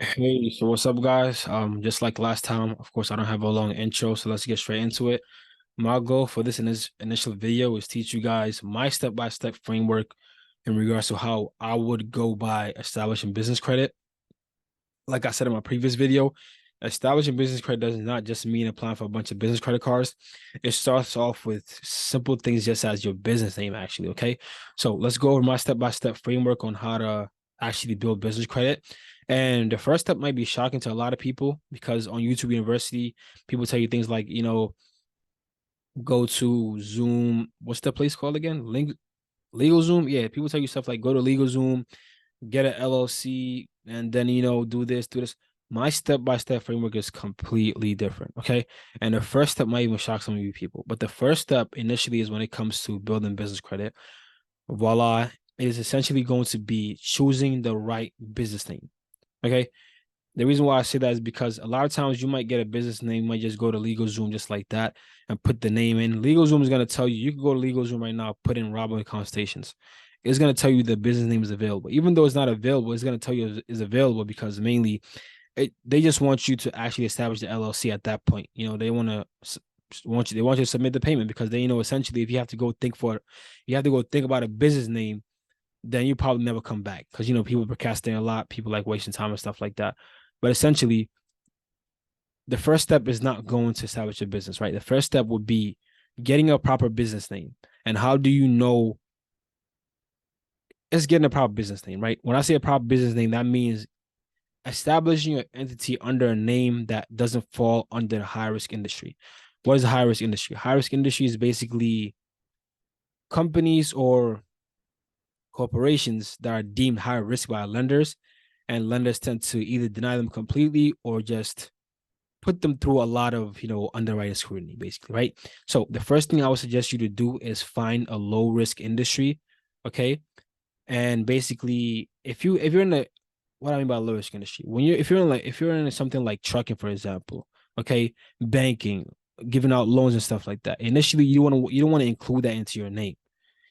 Hey, so what's up, guys? Just like last time, of course, I don't have a long intro, so let's get straight into it. My goal for this initial video is teach you guys my step-by-step framework in regards to how I would go by establishing business credit. Like I said in my previous video, establishing business credit does not just mean applying for a bunch of business credit cards. It starts off with simple things just as your business name, actually. Okay. So let's go over my step-by-step framework on how to actually build business credit. And the first step might be shocking to a lot of people because on YouTube University, people tell you things like, go to Zoom. What's the place called again? LegalZoom. Yeah, people tell you stuff like go to LegalZoom, get an LLC, and then do this, do this. My step-by-step framework is completely different. Okay. And the first step might even shock some of you people. But the first step initially is when it comes to building business credit. Voila, it is essentially going to be choosing the right business name. Okay. The reason why I say that is because a lot of times you might get a business name, you might just go to LegalZoom just like that and put the name in. LegalZoom is going to tell you, you can go to LegalZoom right now, put in Robert Consultations. It's going to tell you the business name is available. Even though it's not available, it's going to tell you it's available because mainly they just want you to actually establish the LLC at that point. They they want you to submit the payment because they essentially if you have to go think for it, you have to go think about a business name, then you probably never come back because people procrastinate a lot, people like wasting time and stuff like that. But essentially, the first step is not going to establish a business, right? The first step would be getting a proper business name. And how do you know it's getting a proper business name, right? When I say a proper business name, that means establishing your entity under a name that doesn't fall under the high risk industry. What is a high risk industry? High risk industry is basically companies or corporations that are deemed high risk by lenders, and lenders tend to either deny them completely or just put them through a lot of underwriting scrutiny, basically, right? So the first thing I would suggest you to do is find a low risk industry, okay? And basically, if you're in the what I mean by low risk industry, when you're if you're in something like trucking, for example, okay, banking, giving out loans and stuff like that. Initially, you don't want to include that into your name.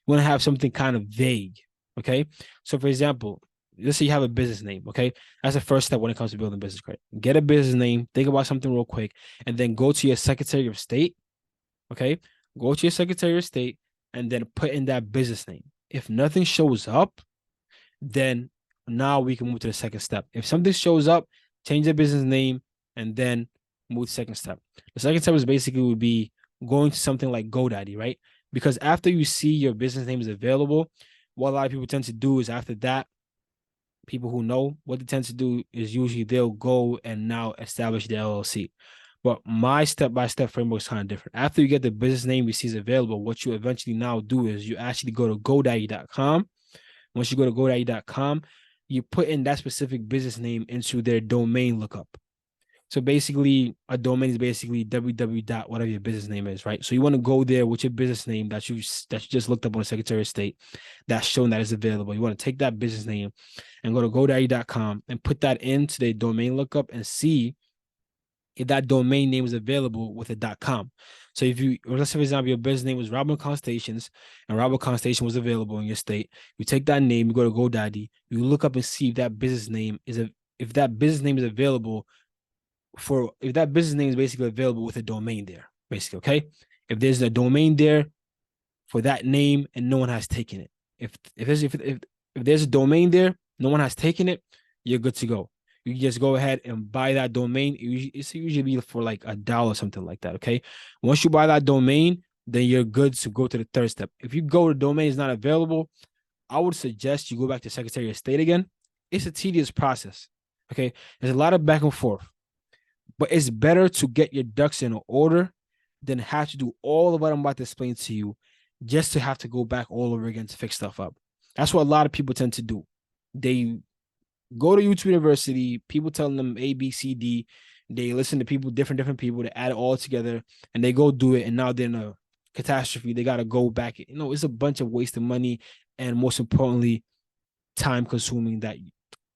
You want to have something kind of vague, okay? So, for example, let's say you have a business name, okay? That's the first step when it comes to building business credit. Get a business name, think about something real quick, and then go to your Secretary of State, okay? Go to your Secretary of State and then put in that business name. If nothing shows up, then now we can move to the second step. If something shows up, change the business name and then move to the second step. The second step is basically would be going to something like GoDaddy, right? Because after you see your business name is available, what a lot of people tend to do is after that, people who know what they tend to do is usually they'll go and now establish the LLC. But my step-by-step framework is kind of different. After you get the business name you see is available, what you eventually now do is you actually go to GoDaddy.com. Once you go to GoDaddy.com, you put in that specific business name into their domain lookup. So basically, a domain is basically www dot whatever your business name is, right? So you want to go there with your business name that you just looked up on the Secretary of State, that's showing that it's available. You want to take that business name and go to GoDaddy.com and put that into the domain lookup and see if that domain name is available with a .com. So if you, let's say for example, your business name was Robert Constations and Robert Constation was available in your state, you take that name, you go to GoDaddy, you look up and see if that business name is a if that business name is available if that business name is basically available with a domain there, basically, okay? If there's a domain there for that name and no one has taken it, if there's a domain there, no one has taken it, you're good to go. You can just go ahead and buy that domain. It's usually for like $1 or something like that. Okay. Once you buy that domain, then you're good to go to the third step. If you go to domain is not available, I would suggest you go back to Secretary of State again. It's a tedious process. Okay. There's a lot of back and forth, but it's better to get your ducks in order than have to do all of what I'm about to explain to you just to have to go back all over again to fix stuff up. That's what a lot of people tend to do. They go to YouTube University, people telling them A, B, C, D. They listen to people, different people, they add it all together and they go do it. And now they're in a catastrophe. They got to go back. It's a bunch of wasted money and most importantly, time consuming that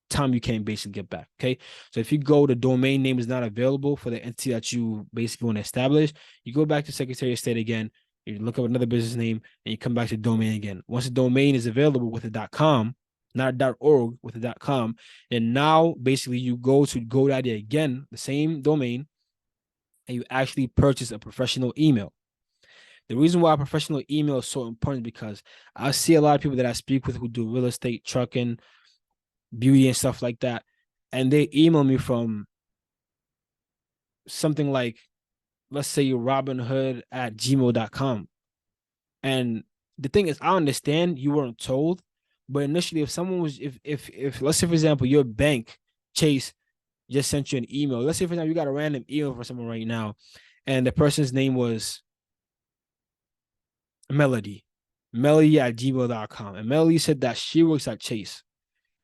time you can't basically get back. Okay. So if you go, the domain name is not available for the entity that you basically want to establish, you go back to Secretary of State again, you look up another business name and you come back to domain again. Once the domain is available with a .com, not .org with a .com. And now basically you go to GoDaddy again, the same domain, and you actually purchase a professional email. The reason why a professional email is so important is because I see a lot of people that I speak with who do real estate, trucking, beauty, and stuff like that. And they email me from something like, let's say, robinhood at gmail.com. And the thing is, I understand you weren't told, but initially, if someone was, if let's say, for example, your bank, Chase, just sent you an email. Let's say, for example, you got a random email for someone right now, and the person's name was Melody at gmail.com. And Melody said that she works at Chase.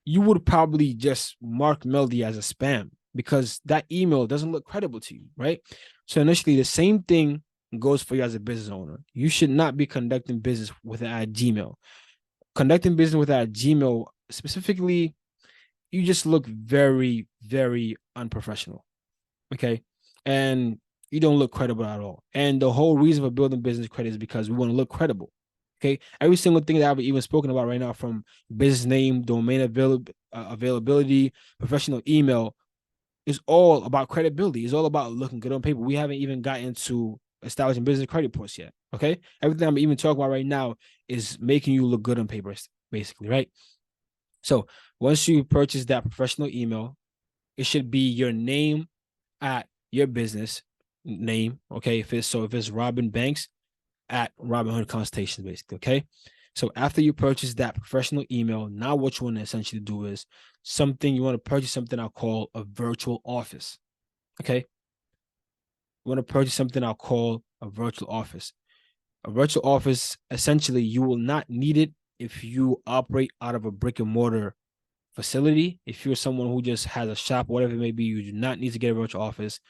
You would probably just mark Melody as a spam because that email doesn't look credible to you, right? So initially, the same thing goes for you as a business owner. You should not be conducting business with at Gmail. Conducting business with at Gmail, specifically, you just look very, very unprofessional. Okay. And you don't look credible at all. And the whole reason for building business credit is because we want to look credible. Okay. Every single thing that I've even spoken about right now, from business name, domain availability, professional email, is all about credibility. It's all about looking good on paper. We haven't even gotten to establishing business credit reports yet. Okay. Everything I'm even talking about right now is making you look good on paper, basically, right? So once you purchase that professional email, it should be your name at your business name. Okay. If it's Robin Banks at Robinhood Consultations, basically. Okay. So after you purchase that professional email, now what you want to essentially do is you want to purchase something I'll call a virtual office. Okay. You want to purchase something I'll call a virtual office. A virtual office, essentially, you will not need it if you operate out of a brick and mortar facility. If you're someone who just has a shop, whatever it may be, you do not need to get a virtual office.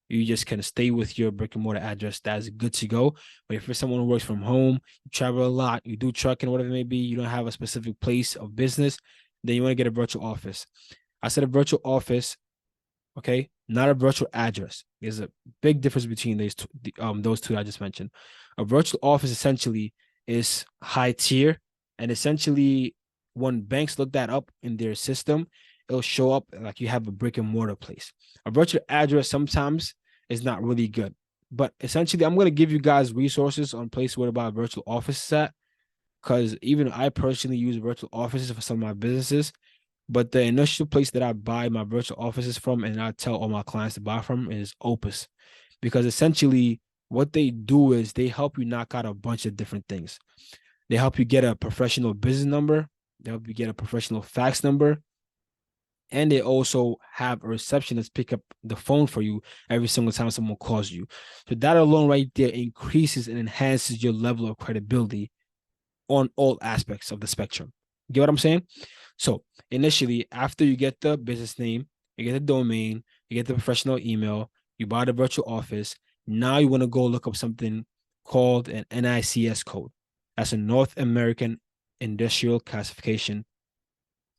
You just can stay with your brick and mortar address. That's good to go. But if you're someone who works from home, you travel a lot, you do trucking, whatever it may be, you don't have a specific place of business, then you want to get a virtual office. I said a virtual office, okay, not a virtual address. There's a big difference between those two I just mentioned. A virtual office essentially is high tier, and essentially when banks look that up in their system, it'll show up like you have a brick and mortar place. A virtual address sometimes is not really good, but essentially I'm going to give you guys resources on places where to buy virtual offices at, because even I personally use virtual offices for some of my businesses. But the initial place that I buy my virtual offices from and I tell all my clients to buy from is Opus, because essentially what they do is they help you knock out a bunch of different things. They help you get a professional business number, they help you get a professional fax number, and they also have a receptionist pick up the phone for you every single time someone calls you. So that alone right there increases and enhances your level of credibility on all aspects of the spectrum. You get what I'm saying? So initially, after you get the business name, you get the domain, you get the professional email, you buy the virtual office. Now you want to go look up something called an NICS code. That's a North American Industrial Classification.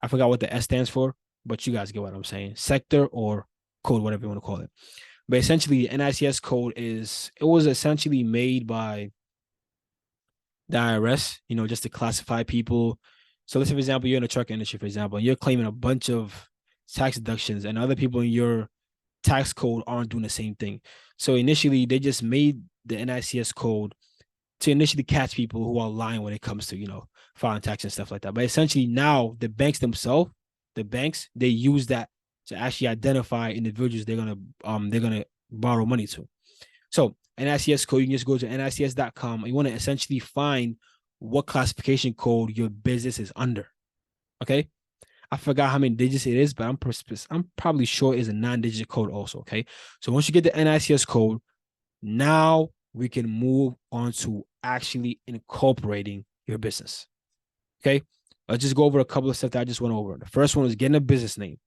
I forgot what the S stands for, but you guys get what I'm saying. Sector or code, whatever you want to call it. But essentially, the NICS code was essentially made by the IRS, just to classify people. So let's say, for example, you're in the truck industry, for example, and you're claiming a bunch of tax deductions, and other people in your tax code aren't doing the same thing. So initially, they just made the NICS code to initially catch people who are lying when it comes to, filing tax and stuff like that. But essentially now the banks themselves, they use that to actually identify individuals they're gonna borrow money to. So NICS code, you can just go to NICS.com. And you want to essentially find what classification code your business is under. Okay. I forgot how many digits it is, but I'm probably sure it's a 9-digit code also. Okay. So once you get the NICS code, now we can move on to actually incorporating your business. Okay. Let's just go over a couple of steps that I just went over. The first one is getting a business name,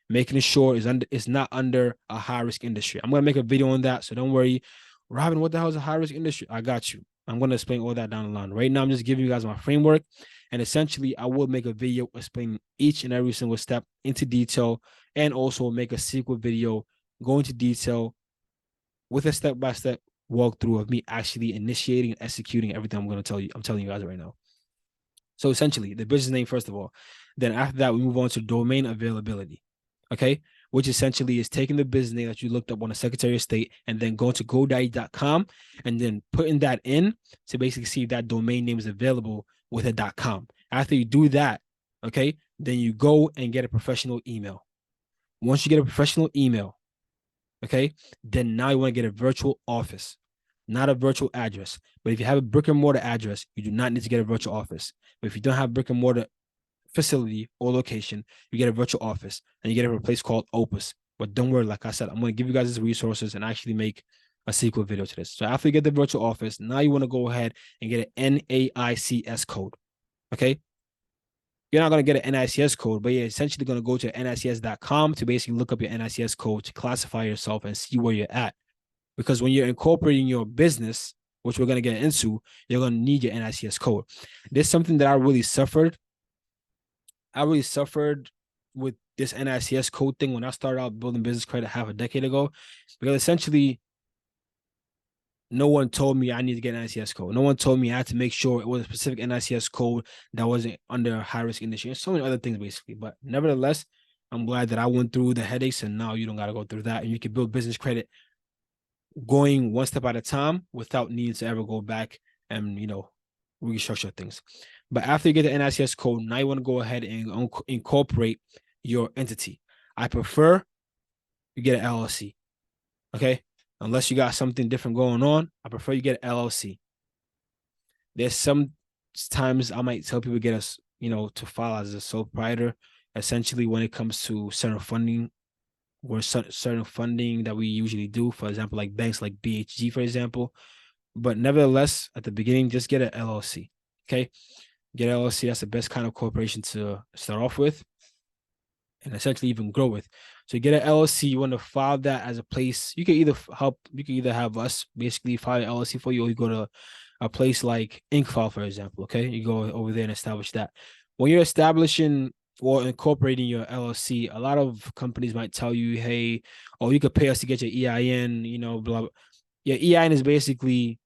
making sure it's not under a high risk industry. I'm gonna make a video on that, so don't worry. Robin, what the hell is a high risk industry? I got you. I'm gonna explain all that down the line. Right now, I'm just giving you guys my framework, and essentially, I will make a video explaining each and every single step into detail, and also make a sequel video going into detail with a step-by-step walkthrough of me actually initiating and executing everything I'm telling you guys right now. So essentially, the business name, first of all. Then after that, we move on to domain availability. Okay. Which essentially is taking the business name that you looked up on the Secretary of State and then going to GoDaddy.com and then putting that in to basically see if that domain name is available with a .com. After you do that, okay, then you go and get a professional email. Once you get a professional email, okay, then now you want to get a virtual office, not a virtual address. But if you have a brick and mortar address, you do not need to get a virtual office. But if you don't have brick and mortar facility or location, you get a virtual office and you get it from a place called Opus. But don't worry, like I said, I'm going to give you guys these resources and actually make a sequel video to this. So after you get the virtual office, now you want to go ahead and get an NAICS code. Okay. You're not going to get an NICS code, but you're essentially going to go to NICS.com to basically look up your NICS code to classify yourself and see where you're at. Because when you're incorporating your business, which we're going to get into, you're going to need your NICS code. This is something that I really suffered with this NICS code thing when I started out building business credit half a decade ago, because essentially no one told me I need to get an NICS code. No one told me I had to make sure it was a specific NICS code that wasn't under high risk industry and so many other things basically. But nevertheless, I'm glad that I went through the headaches and now you don't got to go through that and you can build business credit going one step at a time without needing to ever go back and, restructure things. But after you get the NICS code, now you want to go ahead and incorporate your entity. I prefer you get an LLC. Okay. Unless you got something different going on, I prefer you get an LLC. There's some times I might tell people get us, to file as a sole proprietor, essentially when it comes to certain funding or certain funding that we usually do, for example, like banks like BHG, for example. But nevertheless, at the beginning, just get an LLC. Okay. Get an LLC. That's the best kind of corporation to start off with and essentially even grow with. So you get an LLC, you want to file that as a place. You can either have us basically file an LLC for you, or you go to a place like InkFile, for example. Okay. You go over there and establish that. When you're establishing or incorporating your LLC, a lot of companies might tell you, hey, you could pay us to get your EIN, blah, blah. Your EIN is basically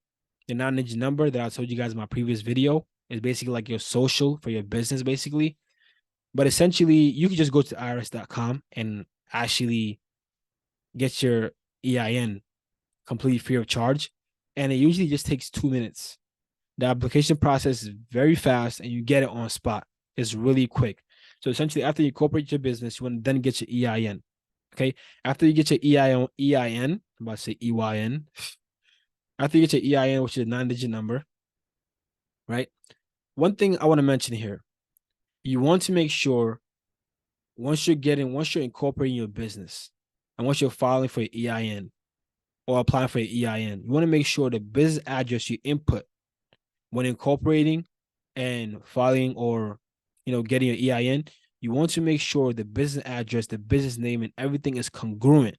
the 9-digit number that I told you guys in my previous video. It's basically like your social for your business, basically. But essentially, you can just go to irs.com and actually get your EIN completely free of charge. And it usually just takes 2 minutes. The application process is very fast and you get it on spot. It's really quick. So essentially, after you incorporate your business, you want to then get your EIN. Okay. After you get your EIN, I'm about to say EYN. After you get your EIN, which is a 9-digit number, right? One thing I want to mention here, you want to make sure once you're incorporating your business and once you're filing for your EIN or applying for your EIN, you want to make sure the business address you input when incorporating and filing or, getting your EIN, you want to make sure the business address, the business name, and everything is congruent.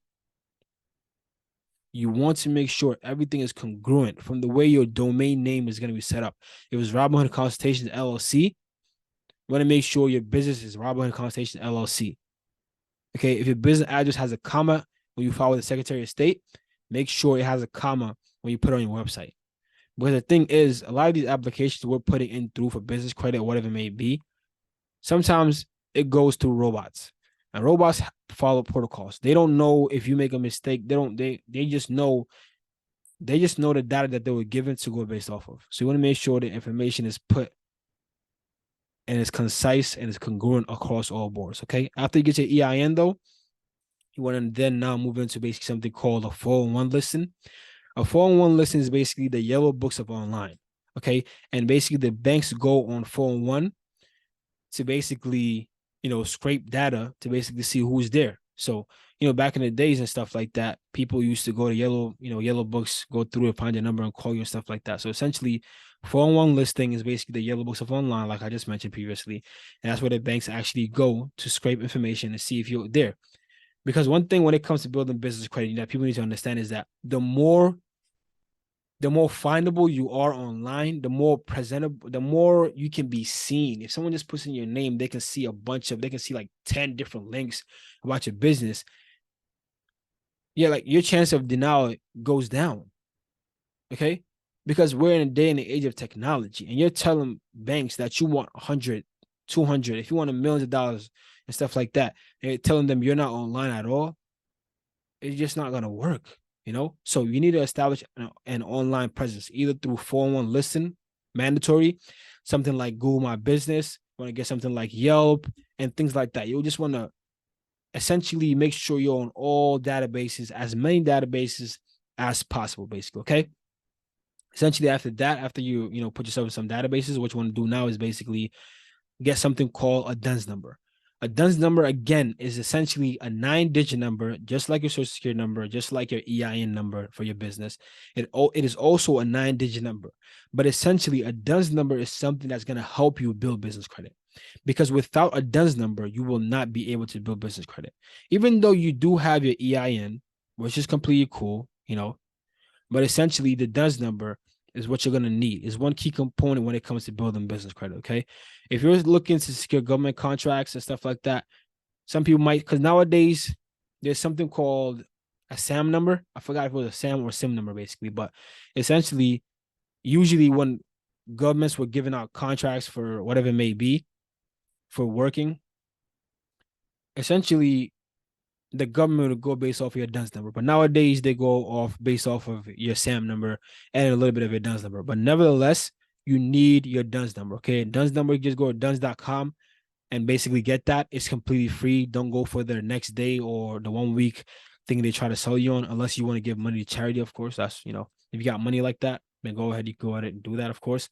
You want to make sure everything is congruent from the way your domain name is going to be set up. If it was Robinhood Consultations LLC, you want to make sure your business is Robinhood Consultations LLC. Okay, if your business address has a comma when you file with the Secretary of State, make sure it has a comma when you put it on your website. Because the thing is, a lot of these applications we're putting in through for business credit or whatever it may be, sometimes it goes through robots. And robots follow protocols. They don't know if you make a mistake. They just know the data that they were given to go based off of. So you want to make sure the information is put and it's concise and it's congruent across all boards. Okay. After you get your EIN though, you want to then now move into basically something called a 401 listing. A 401 listing is basically the yellow books of online. Okay. And basically the banks go on 401 to basically, scrape data to basically see who's there. So, back in the days and stuff like that, people used to go to yellow books, go through and find your number and call you and stuff like that. So essentially, 401 listing is basically the yellow books of online, like I just mentioned previously. And that's where the banks actually go to scrape information and see if you're there. Because one thing when it comes to building business credit that people need to understand is that the more findable you are online, the more presentable, the more you can be seen. If someone just puts in your name, they can see like 10 different links about your business. Yeah, like your chance of denial goes down. Okay. because we're in a day and age of technology, and you're telling banks that you want 100, 200, if you want millions of dollars and stuff like that, and you're telling them you're not online at all, it's just not going to work, you know? So you need to establish an online presence, either through 401 listen, mandatory, something like Google My Business, want to get something like Yelp and things like that. You just want to essentially make sure you're on all databases, as many databases as possible, basically, okay? Essentially, after that, after you put yourself in some databases, what you want to do now is basically get something called a DUNS number. A DUNS number, again, is essentially a 9-digit number, just like your social security number, just like your EIN number for your business. It is also a 9-digit number. But essentially, a DUNS number is something that's going to help you build business credit. Because without a DUNS number, you will not be able to build business credit. Even though you do have your EIN, which is completely cool, but essentially the DUNS number is what you're going to need, is one key component when it comes to building business credit, okay? If you're looking to secure government contracts and stuff like that, some people might, because nowadays there's something called a SAM number. I forgot if it was a SAM or SIM number, basically, but essentially, usually when governments were giving out contracts for whatever it may be for working, essentially the government would go based off of your DUNS number. But nowadays they go off based off of your SAM number and a little bit of your DUNS number. But nevertheless, you need your DUNS number. Okay. DUNS number, you just go to DUNS.com and basically get that. It's completely free. Don't go for the next day or the 1 week thing they try to sell you on, unless you want to give money to charity, of course. That's, if you got money like that, then go ahead, you go ahead and do that, of course.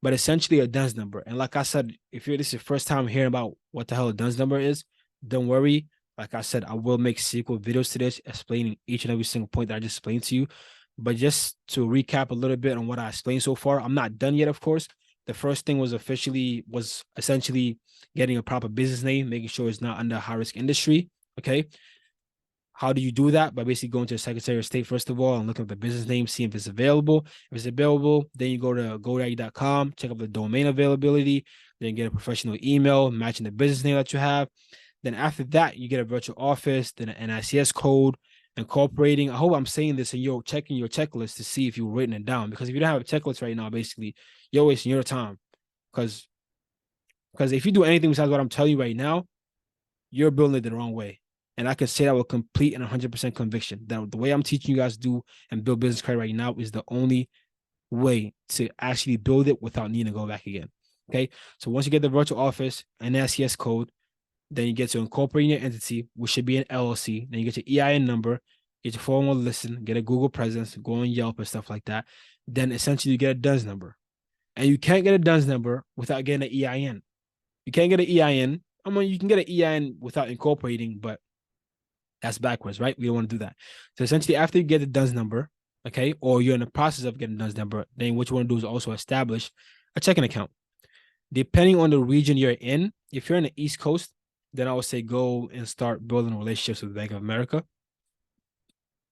But essentially a DUNS number. And like I said, if this is your first time hearing about what the hell a DUNS number is, don't worry. Like I said, I will make sequel videos to this explaining each and every single point that I just explained to you. But just to recap a little bit on what I explained so far, I'm not done yet, of course. The first thing was essentially getting a proper business name, making sure it's not under high risk industry. Okay. How do you do that? By basically going to the Secretary of State, first of all, and looking at the business name, see if it's available. If it's available, then you go to GoDaddy.com, check out the domain availability, then get a professional email matching the business name that you have. Then after that, you get a virtual office, then an NICS code, incorporating. I hope I'm saying this and you're checking your checklist to see if you've written it down. Because if you don't have a checklist right now, basically, you're wasting your time. Because if you do anything besides what I'm telling you right now, you're building it the wrong way. And I can say that with complete and 100% conviction that the way I'm teaching you guys to do and build business credit right now is the only way to actually build it without needing to go back again. Okay. So once you get the virtual office and NICS code, then you get to incorporate your entity, which should be an LLC. Then you get your EIN number, get your 401 listen, get a Google presence, go on Yelp and stuff like that. Then essentially you get a DUNS number. And you can't get a DUNS number without getting an EIN. You can't get an EIN. I mean, you can get an EIN without incorporating, but that's backwards, right? We don't want to do that. So essentially, after you get the DUNS number, okay, or you're in the process of getting DUNS number, then what you want to do is also establish a checking account. Depending on the region you're in, if you're in the East Coast, then I would say go and start building relationships with Bank of America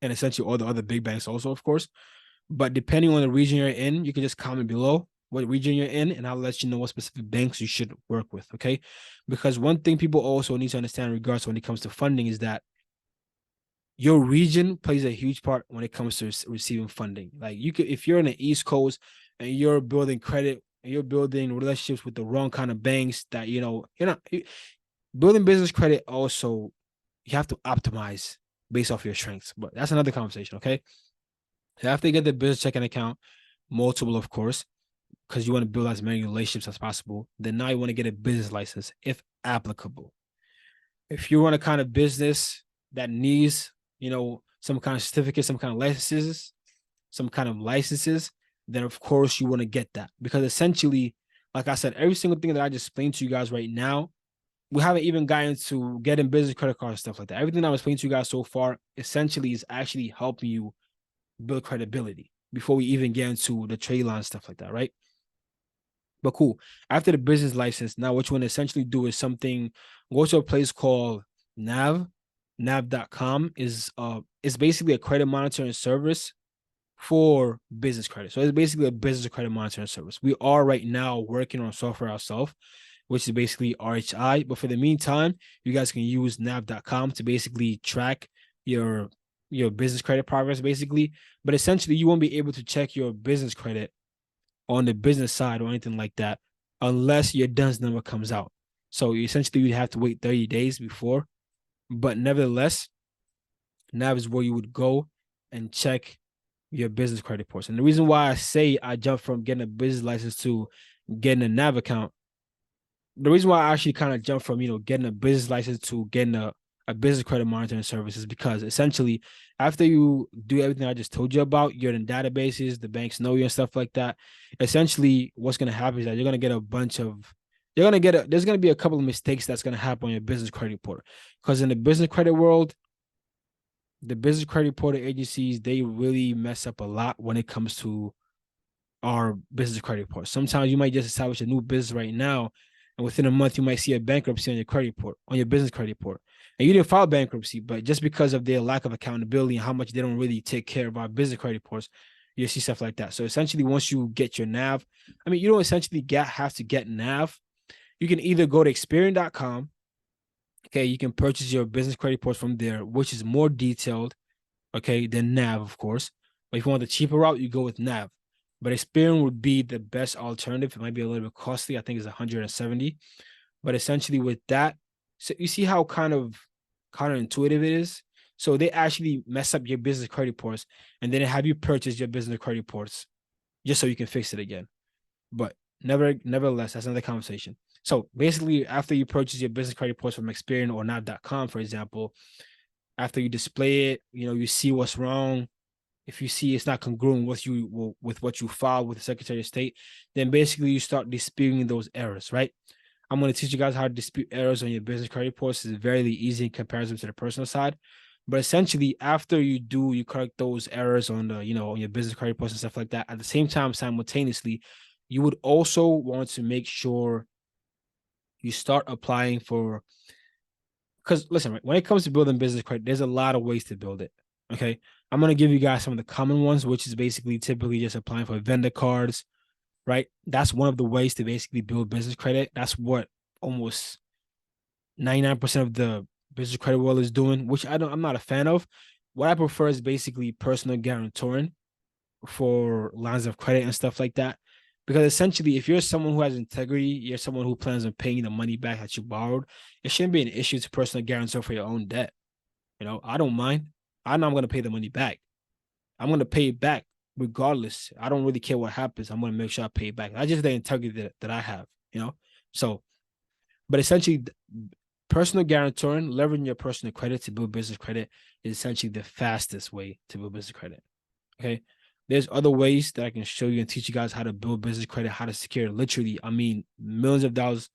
and essentially all the other big banks also, of course. But depending on the region you're in, you can just comment below what region you're in, and I'll let you know what specific banks you should work with, okay? Because one thing people also need to understand in regards to when it comes to funding is that your region plays a huge part when it comes to receiving funding. Like if you're in the East Coast and you're building credit and you're building relationships with the wrong kind of banks that, you're not building business credit. Also, you have to optimize based off your strengths, but that's another conversation. Okay. So after you get the business checking account, multiple, of course, because you want to build as many relationships as possible, then now you want to get a business license if applicable. If you run a kind of business that needs, some kind of certificate, some kind of licenses, then of course you want to get that. Because essentially, like I said, every single thing that I just explained to you guys right now, we haven't even gotten to getting business credit cards and stuff like that. Everything I was explaining to you guys so far essentially is actually helping you build credibility before we even get into the trade line stuff like that, right? But cool. After the business license, now what you want to essentially do is go to a place called Nav. Nav.com is basically a credit monitoring service for business credit. So it's basically a business credit monitoring service. We are right now working on software ourselves, which is basically RHI. But for the meantime, you guys can use nav.com to basically track your your business credit progress basically, but essentially you won't be able to check your business credit on the business side or anything like that unless your DUNS number comes out. So essentially you'd have to wait 30 days before, but nevertheless, NAV is where you would go and check your business credit reports. And the reason why I say I jumped from getting a business license to getting a NAV account, the reason why I actually kind of jumped from, getting a business license to getting a business credit monitoring service is because essentially after you do everything I just told you about, you're in databases, the banks know you and stuff like that. Essentially, what's going to happen is that you're going to get there's going to be a couple of mistakes that's going to happen on your business credit report. Because in the business credit world, the business credit reporting agencies, they really mess up a lot when it comes to our business credit report. Sometimes you might just establish a new business right now, and within a month you might see a bankruptcy on your credit report, on your business credit report. And you didn't file bankruptcy, but just because of their lack of accountability and how much they don't really take care of our business credit reports, you see stuff like that. So essentially, once you get your NAV, I mean, you don't essentially have to get NAV. You can either go to Experian.com. Okay, you can purchase your business credit reports from there, which is more detailed, okay, than NAV, of course. But if you want the cheaper route, you go with NAV. But Experian would be the best alternative. It might be a little bit costly. I think it's 170. But essentially, with that, so you see how kind of counterintuitive it is. So they actually mess up your business credit reports, and then have you purchase your business credit reports just so you can fix it again. But nevertheless, that's another conversation. So basically, after you purchase your business credit reports from Experian or NAV.com, for example, after you display it, you see what's wrong. If you see it's not congruent with what you filed with the Secretary of State, then basically you start disputing those errors, right? I'm going to teach you guys how to dispute errors on your business credit reports. It's very easy in comparison to the personal side. But essentially, after you correct those errors on the, on your business credit reports and stuff like that. At the same time, simultaneously, you would also want to make sure you start applying for, because listen, right, when it comes to building business credit, there's a lot of ways to build it. Okay. I'm going to give you guys some of the common ones, which is basically typically just applying for vendor cards, right? That's one of the ways to basically build business credit. That's what almost 99% of the business credit world is doing, which I'm not a fan of. What I prefer is basically personal guarantoring for lines of credit and stuff like that. Because essentially, if you're someone who has integrity, you're someone who plans on paying the money back that you borrowed, it shouldn't be an issue to personal guarantee for your own debt. I don't mind. I know I'm going to pay the money back. I'm going to pay it back regardless. I don't really care what happens. I'm going to make sure I pay it back. I just the integrity that I have. So, but essentially, personal guarantoring, leveraging your personal credit to build business credit is essentially the fastest way to build business credit. Okay. There's other ways that I can show you and teach you guys how to build business credit, how to secure literally, millions of dollars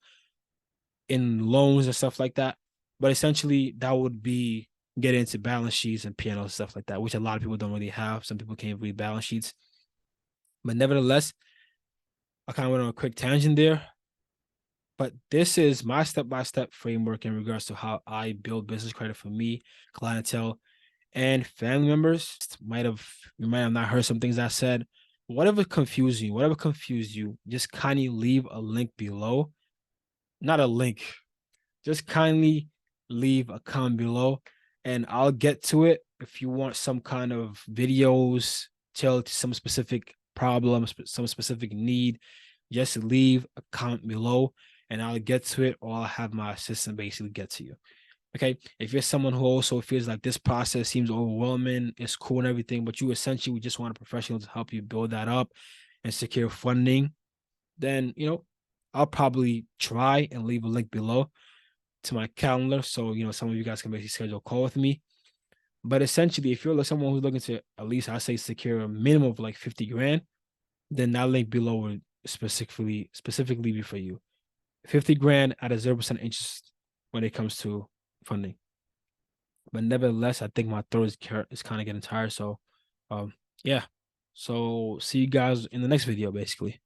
in loans and stuff like that. But essentially, that would be getting into balance sheets and P&L and stuff like that, which a lot of people don't really have. Some people can't read balance sheets. But nevertheless, I kind of went on a quick tangent there. But this is my step-by-step framework in regards to how I build business credit for me, clientele, and family members. You might have not heard some things I said. Whatever confused you, just kindly leave a link below. Not a link. Just kindly leave a comment below and I'll get to it. If you want some kind of videos tailored to some specific problems, some specific need, just leave a comment below and I'll get to it, or I'll have my assistant basically get to you. Okay. If you're someone who also feels like this process seems overwhelming, it's cool and everything, but you essentially just want a professional to help you build that up and secure funding, then, I'll probably try and leave a link below to my calendar. So, some of you guys can basically schedule a call with me. But essentially, if you're someone who's looking to at least, I say, secure a minimum of like 50 grand, then that link below would specifically be for you. 50 grand at a 0% interest when it comes to funding. But nevertheless, I think my throat is kind of getting tired. So, yeah. So see you guys in the next video, basically.